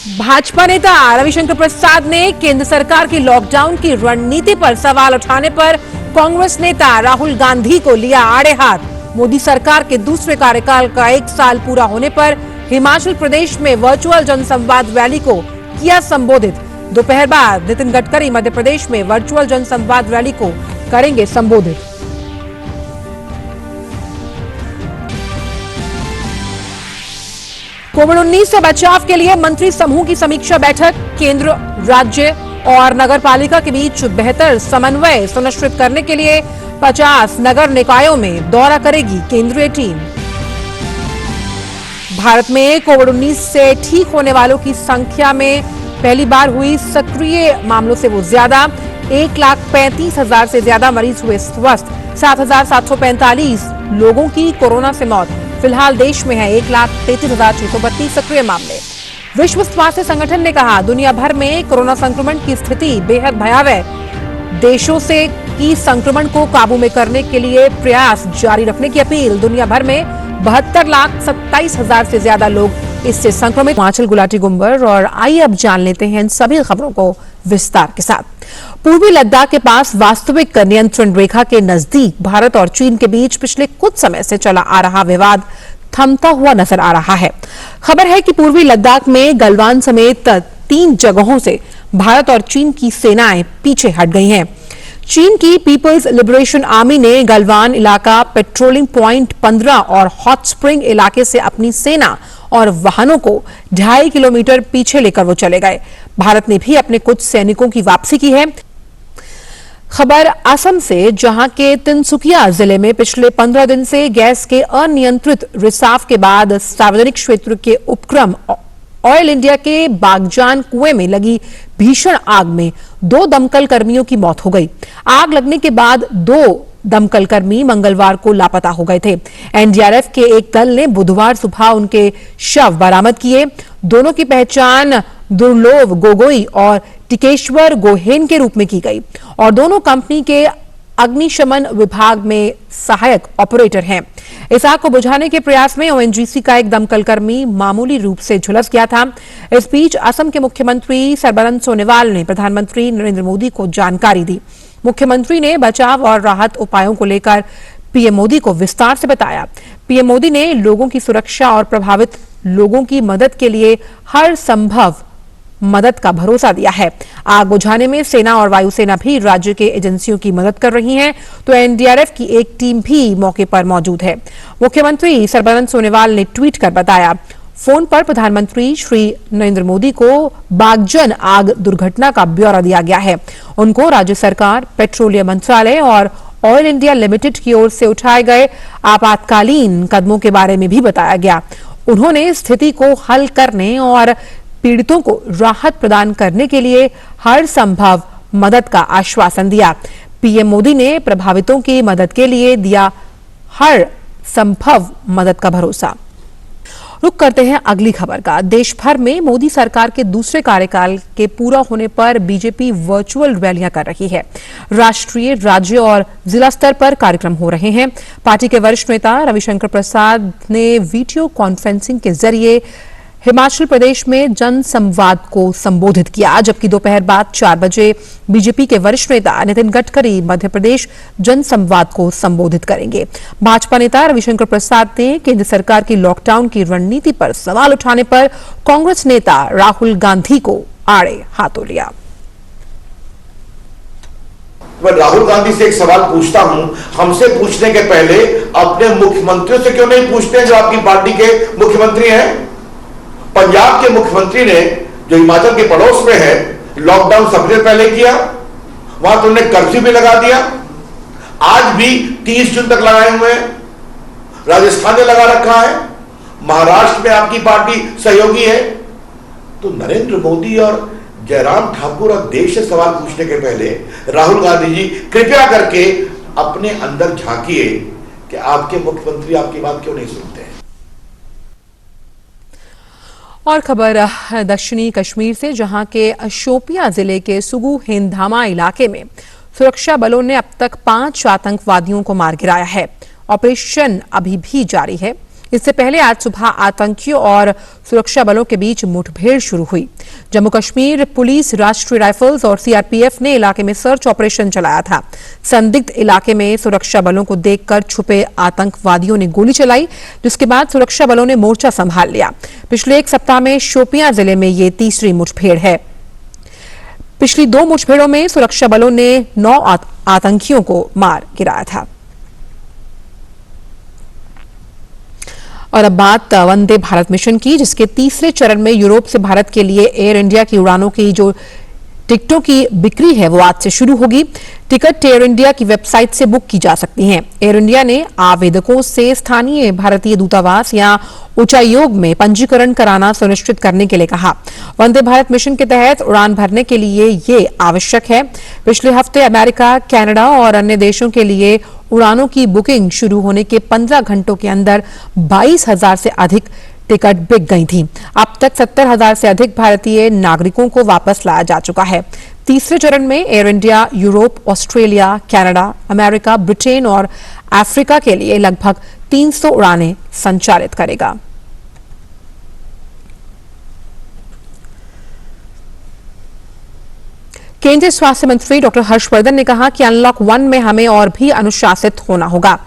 भाजपा नेता रविशंकर प्रसाद ने केंद्र सरकार की लॉकडाउन की रणनीति पर सवाल उठाने पर कांग्रेस नेता राहुल गांधी को लिया आड़े हाथ। मोदी सरकार के दूसरे कार्यकाल का 1 साल पूरा होने पर हिमाचल प्रदेश में वर्चुअल जनसंवाद रैली को किया संबोधित। दोपहर बाद नितिन गडकरी मध्य प्रदेश में वर्चुअल जनसंवाद रैली को करेंगे संबोधित। कोविड-19 से बचाव के लिए मंत्री समूह की समीक्षा बैठक। केंद्र, राज्य और नगर पालिका के बीच बेहतर समन्वय सुनिश्चित करने के लिए 50 नगर निकायों में दौरा करेगी केंद्रीय टीम। भारत में कोविड-19 से ठीक होने वालों की संख्या में पहली बार हुई सक्रिय मामलों से वो ज्यादा। 1,35,000 से ज्यादा मरीज हुए स्वस्थ। 7,745 लोगों की कोरोना से मौत। फिलहाल देश में है 1,33,632 सक्रिय मामले। विश्व स्वास्थ्य संगठन ने कहा, दुनिया भर में कोरोना संक्रमण की स्थिति बेहद भयावह। देशों से की संक्रमण को काबू में करने के लिए प्रयास जारी रखने की अपील। दुनिया भर में 72,27,000 से ज्यादा लोग इससे संक्रमित। हिमाचल गुलाटी गुंबर और आइए अब जान लेते हैं इन सभी खबरों को विस्तार के साथ। पूर्वी लद्दाख के पास वास्तविक नियंत्रण रेखा के नजदीक भारत और चीन के बीच पिछले कुछ समय से चला आ रहा विवाद थमता हुआ नजर आ रहा है। खबर है कि पूर्वी लद्दाख में गलवान समेत 3 जगहों से भारत और चीन की सेनाएं पीछे हट गई हैं। चीन की पीपल्स लिबरेशन आर्मी ने गलवान इलाका, पेट्रोलिंग पॉइंट 15 और हॉट स्प्रिंग इलाके से अपनी सेना और वाहनों को 2.5 किलोमीटर पीछे लेकर वो चले गए। भारत ने भी अपने कुछ सैनिकों की वापसी की है। खबर असम से, जहां के तिनसुकिया जिले में पिछले 15 दिन से गैस के अनियंत्रित रिसाव के बाद सार्वजनिक क्षेत्र के उपक्रम ऑयल इंडिया के बागजान कुएं में लगी भीषण आग में 2 दमकल कर्मियों की मौत हो गई। आग लगने के बाद 2 दमकल कर्मी मंगलवार को लापता हो गए थे। एनडीआरएफ के एक दल ने बुधवार सुबह उनके शव बरामद किए। दोनों की पहचान दुर्लोभ गोगोई और टिकेश्वर गोहेन के रूप में की गई और दोनों कंपनी के अग्निशमन विभाग में सहायक ऑपरेटर हैं। इस आग को बुझाने के प्रयास में ओएनजीसी का एक दमकल कर्मी मामूली रूप से झुलस गया था। इस बीच असम के मुख्यमंत्री सर्बानंद सोनोवाल ने प्रधानमंत्री नरेंद्र मोदी को जानकारी दी। मुख्यमंत्री ने बचाव और राहत उपायों को लेकर पीएम मोदी को विस्तार से बताया। पीएम मोदी ने लोगों की सुरक्षा और प्रभावित लोगों की मदद के लिए हर संभव मदद का भरोसा दिया है। आग बुझाने में सेना और वायुसेना भी राज्य के एजेंसियों की मदद कर रही हैं, तो एनडीआरएफ की एक टीम भी मौके पर मौजूद है। मुख्यमंत्री सर्बानंद सोनोवाल ने ट्वीट कर बताया, फोन पर प्रधानमंत्री श्री नरेंद्र मोदी को बागजन आग दुर्घटना का ब्यौरा दिया गया है। उनको राज्य सरकार, पेट्रोलियम मंत्रालय और ऑयल इंडिया लिमिटेड की ओर से उठाए गए आपातकालीन कदमों के बारे में भी बताया गया। उन्होंने स्थिति को हल करने और पीड़ितों को राहत प्रदान करने के लिए हर संभव मदद का आश्वासन दिया। पीएम मोदी ने प्रभावितों की मदद के लिए दिया हर संभव मदद का भरोसा। रुक करते हैं अगली खबर का। देश भर में मोदी सरकार के दूसरे कार्यकाल के पूरा होने पर बीजेपी वर्चुअल रैलियां कर रही है। राष्ट्रीय, राज्य और जिला स्तर पर कार्यक्रम हो रहे हैं। पार्टी के वरिष्ठ नेता रविशंकर प्रसाद ने वीडियो कॉन्फ्रेंसिंग के जरिए हिमाचल प्रदेश में जन संवाद को संबोधित किया, जबकि दोपहर बाद 4 बजे बीजेपी के वरिष्ठ नेता नितिन गडकरी मध्य प्रदेश जन संवाद को संबोधित करेंगे। भाजपा नेता रविशंकर प्रसाद ने केंद्र सरकार की लॉकडाउन की रणनीति पर सवाल उठाने पर कांग्रेस नेता राहुल गांधी को आड़े हाथों लिया। मैं राहुल गांधी से एक सवाल पूछता हूं, हमसे पूछने के पहले अपने मुख्यमंत्रियों से क्यों नहीं पूछते जो आपकी पार्टी के मुख्यमंत्री हैं? पंजाब के मुख्यमंत्री ने, जो हिमाचल के पड़ोस में है, लॉकडाउन सबसे पहले किया, वहां तो उन्होंने कर्फ्यू भी लगा दिया। आज भी 30 जून तक लगाए हुए हैं। राजस्थान ने लगा रखा है। महाराष्ट्र में आपकी पार्टी सहयोगी है। तो नरेंद्र मोदी और जयराम ठाकुर और देश से सवाल पूछने के पहले राहुल गांधी जी कृपया करके अपने अंदर झांकिए कि आपके मुख्यमंत्री आपकी बात क्यों नहीं सुनते हैं। और खबर दक्षिणी कश्मीर से, जहां के शोपियां जिले के सुगू हिंदधामा इलाके में सुरक्षा बलों ने अब तक 5 आतंकवादियों को मार गिराया है। ऑपरेशन अभी भी जारी है। इससे पहले आज सुबह आतंकियों और सुरक्षा बलों के बीच मुठभेड़ शुरू हुई। जम्मू कश्मीर पुलिस, राष्ट्रीय राइफल्स और सीआरपीएफ ने इलाके में सर्च ऑपरेशन चलाया था। संदिग्ध इलाके में सुरक्षा बलों को देखकर छुपे आतंकवादियों ने गोली चलाई, जिसके बाद सुरक्षा बलों ने मोर्चा संभाल लिया। पिछले एक सप्ताह में शोपियां जिले में ये तीसरी मुठभेड़ है। पिछली 2 मुठभेड़ों में सुरक्षा बलों ने 9 आतंकियों को मार गिराया था। और अब बात वंदे भारत मिशन की, जिसके तीसरे चरण में यूरोप से भारत के लिए एयर इंडिया की उड़ानों की जो टिकटों की बिक्री है वो आज से शुरू होगी। टिकट एयर इंडिया की वेबसाइट से बुक की जा सकती हैं। एयर इंडिया ने आवेदकों से स्थानीय भारतीय दूतावास या उच्चायोग में पंजीकरण कराना सुनिश्चित करने के लिए कहा। वंदे भारत मिशन के तहत उड़ान भरने के लिए ये आवश्यक है। पिछले हफ्ते अमेरिका, कनाडा और अन्य देशों के लिए उड़ानों की बुकिंग शुरू होने के 15 घंटों के अंदर 22,000 से अधिक टिकट बिक गई थी। अब तक 70,000 से अधिक भारतीय नागरिकों को वापस लाया जा चुका है। तीसरे चरण में air India Europe, Australia, Canada, America, Britain और अफ्रीका के लिए लगभग 300 उड़ानें संचालित करेगा। केंद्रीय स्वास्थ्य मंत्री डॉक्टर हर्षवर्धन ने कहा कि अनलॉक 1 में हमें और भी अनुशासित होना होगा।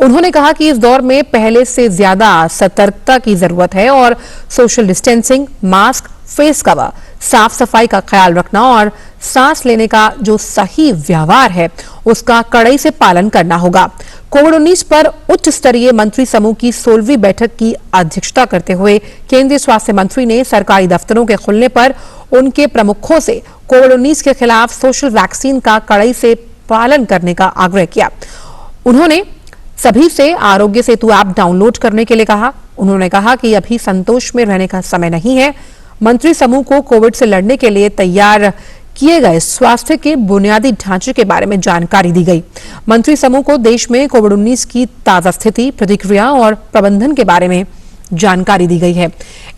उन्होंने कहा कि इस दौर में पहले से ज्यादा सतर्कता की जरूरत है और social distancing, mask, face cover, साफ सफाई का ख्याल रखना और सांस लेने का जो सही व्यवहार है उसका कड़ाई से पालन करना होगा। कोविड-19 पर उच्च स्तरीय मंत्री समूह की 16वीं बैठक की अध्यक्षता करते हुए केंद्रीय स्वास्थ्य मंत्री ने सरकारी दफ्तरों के खुलने पर उनके प्रमुखों से कोविड-19 के खिलाफ सोशल वैक्सीन का कड़ाई से पालन करने का आग्रह किया। उन्होंने सभी से आरोग्य सेतु ऐप डाउनलोड करने के लिए कहा। उन्होंने कहा कि अभी संतोष में रहने का समय नहीं है। मंत्री समूह को कोविड से लड़ने के लिए तैयार किए गए स्वास्थ्य के बुनियादी ढांचे के बारे में जानकारी दी गई। मंत्री समूह को देश में कोविड-19 की ताजा स्थिति, प्रतिक्रिया और प्रबंधन के बारे में जानकारी दी गई है।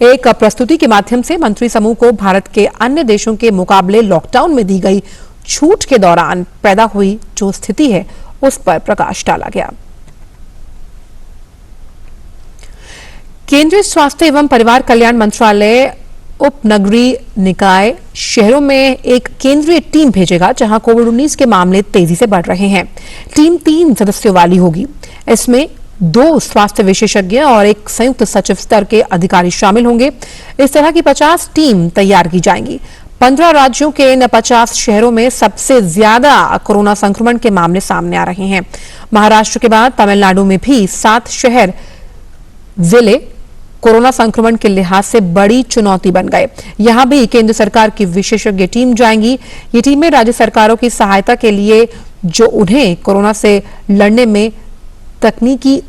एक प्रस्तुति के माध्यम से मंत्री समूह को भारत के अन्य देशों के मुकाबले लॉकडाउन में दी गई छूट के दौरान पैदा हुई जो स्थिति है उस पर प्रकाश डाला गया। केंद्रीय स्वास्थ्य एवं परिवार कल्याण मंत्रालय उपनगरीय निकाय शहरों में एक केंद्रीय टीम भेजेगा जहां कोविड-19 के मामले तेजी से बढ़ रहे हैं। टीम 3 सदस्यों वाली होगी। इसमें 2 स्वास्थ्य विशेषज्ञ और एक संयुक्त सचिव स्तर के अधिकारी शामिल होंगे। इस तरह की 50 टीम तैयार की जाएंगी। 15 राज्यों के इन 50 शहरों में सबसे ज्यादा कोरोना संक्रमण के मामले सामने आ रहे हैं। महाराष्ट्र के बाद तमिलनाडु में भी 7 शहर जिले कोरोना संक्रमण के लिहाज से बड़ी चुनौती बन गए। यहां भी केंद्र सरकार की विशेषज्ञ टीम जाएंगी। ये टीमें राज्य सरकारों की सहायता के लिए जो उन्हें कोरोना से लड़ने में तकनीकी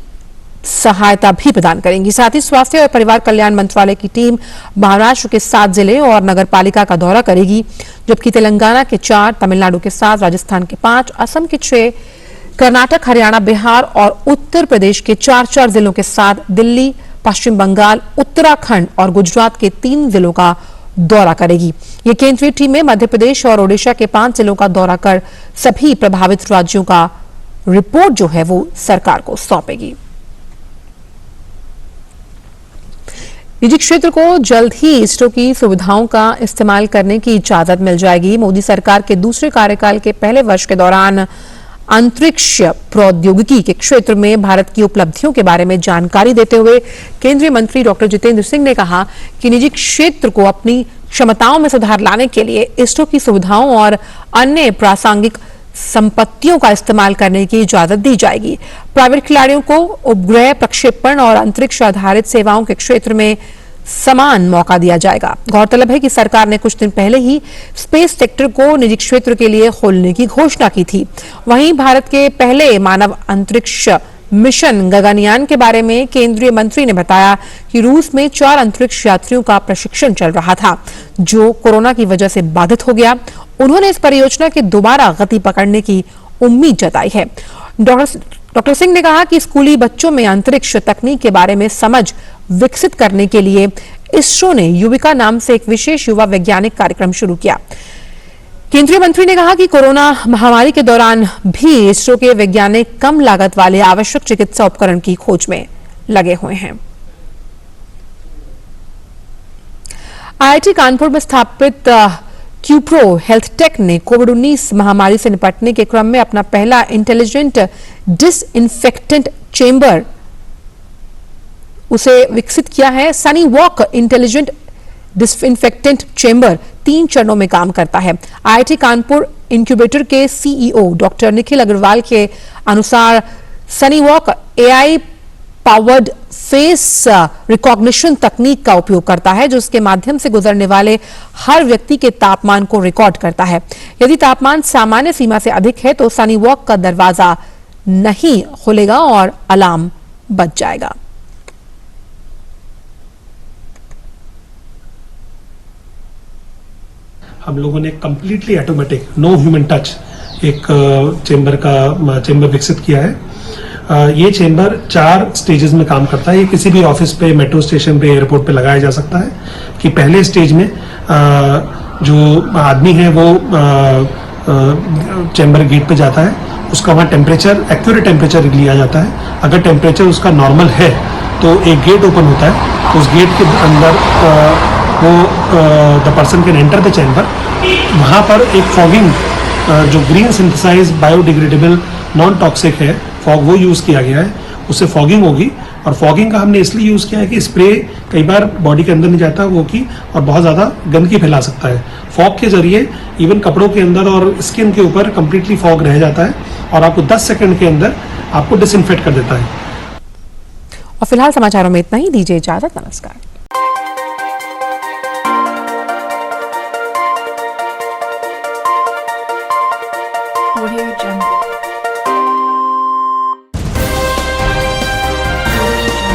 सहायता भी प्रदान करेंगी। साथ ही स्वास्थ्य और परिवार कल्याण मंत्रालय की टीम महाराष्ट्र के 7 जिले और नगरपालिका का दौरा करेगी, जबकि तेलंगाना के 4, तमिलनाडु के 7, राजस्थान के 5, असम के 6, कर्नाटक, हरियाणा, बिहार और उत्तर प्रदेश के 4 जिलों के साथ दिल्ली, पश्चिम बंगाल, उत्तराखंड और गुजरात के 3 जिलों का दौरा करेगी। ये केंद्रीय टीमें मध्य प्रदेश और ओडिशा के 5 जिलों का दौरा कर सभी प्रभावित राज्यों का रिपोर्ट जो है वो सरकार को सौंपेगी। निजी क्षेत्र को जल्द ही इसरो की सुविधाओं का इस्तेमाल करने की इजाजत मिल जाएगी। मोदी सरकार के दूसरे कार्यकाल के पहले वर्ष के दौरान अंतरिक्ष प्रौद्योगिकी के क्षेत्र में भारत की उपलब्धियों के बारे में जानकारी देते हुए केंद्रीय मंत्री डॉक्टर जितेंद्र सिंह ने कहा कि निजी क्षेत्र को अपनी क्षमताओं में सुधार लाने के लिए इसरो की सुविधाओं और अन्य प्रासंगिक संपत्तियों का इस्तेमाल करने की इजाजत दी जाएगी। प्राइवेट खिलाड़ियों को उपग्रह प्रक्षेपण और अंतरिक्ष आधारित सेवाओं के क्षेत्र में समान मौका दिया जाएगा। गौरतलब है कि सरकार ने कुछ दिन पहले ही स्पेस सेक्टर को निजी क्षेत्र के लिए खोलने की घोषणा की थी। वहीं भारत के पहले मानव अंतरिक्ष मिशन गगनयान के बारे में केंद्रीय मंत्री ने बताया कि रूस में 4 अंतरिक्ष यात्रियों का प्रशिक्षण चल रहा था, जो कोरोना की वजह से बाधित हो गया। उन्होंने इस परियोजना की दोबारा गति पकड़ने की उम्मीद जताई है। डॉक्टर सिंह ने कहा कि स्कूली बच्चों में अंतरिक्ष तकनीक के बारे में समझ विकसित करने के लिए इसरो ने युविका नाम से एक विशेष युवा वैज्ञानिक कार्यक्रम शुरू किया। केंद्रीय मंत्री ने कहा कि कोरोना महामारी के दौरान भी इसरो के वैज्ञानिक कम लागत वाले आवश्यक चिकित्सा उपकरण की खोज में लगे हुए हैं। आईआईटी कानपुर में स्थापित क्यूप्रो हेल्थ टेक ने कोविड-19 महामारी से निपटने के क्रम में अपना पहला इंटेलिजेंट डिसइंफेक्टेंट चेंबर उसे विकसित किया है। Sunny walk intelligent disinfectant chamber 3 चरणों में काम करता है। आईआईटी कानपुर इंक्यूबेटर के सीईओ डॉक्टर निखिल अग्रवाल के अनुसार Sunny walk AI powered face recognition तकनीक का उपयोग करता है, जो उसके माध्यम से गुजरने वाले हर व्यक्ति के तापमान को रिकॉर्ड करता है। यदि तापमान सामान्य सीमा से अधिक है तो सनी वॉक का दरवाजा नहीं खुलेगा और अलार्म बज जाएगा। हम लोगों ने completely automatic no human touch एक चेंबर विकसित किया है। ये चेंबर 4 स्टेजेस में काम करता है। ये किसी भी ऑफिस पे, मेट्रो स्टेशन पे, एयरपोर्ट पे लगाया जा सकता है कि पहले स्टेज में जो आदमी है वो चेंबर गेट पे जाता है, उसका वहाँ टेम्परेचर, एक्यूरेट टेम्परेचर लिया जाता है। अगर टेम्परेचर उसका नॉर्मल है तो एक गेट ओपन होता है, उस गेट के अंदर वो the person can enter the chamber. वहाँ पर एक फॉगिंग जो green synthesize biodegradable non toxic है फॉग, वो यूज़ किया गया है। उससे फॉगिंग होगी, और फॉगिंग का हमने इसलिए यूज़ किया है कि स्प्रे कई बार बॉडी के अंदर नहीं जाता वो की, और बहुत ज़्यादा गंदगी फैला सकता है। फॉग के जरिए इवन कपड़ों के अंदर और स्किन के ऊपर कंप्लीटली फॉग रह जाता है और आपको 10 सेकंड के अंदर आपको डिसइंफेक्ट कर देता है। और फिलहाल समाचारों में इतना ही। दीजिए इजाजत, नमस्कार। Audio Jungle.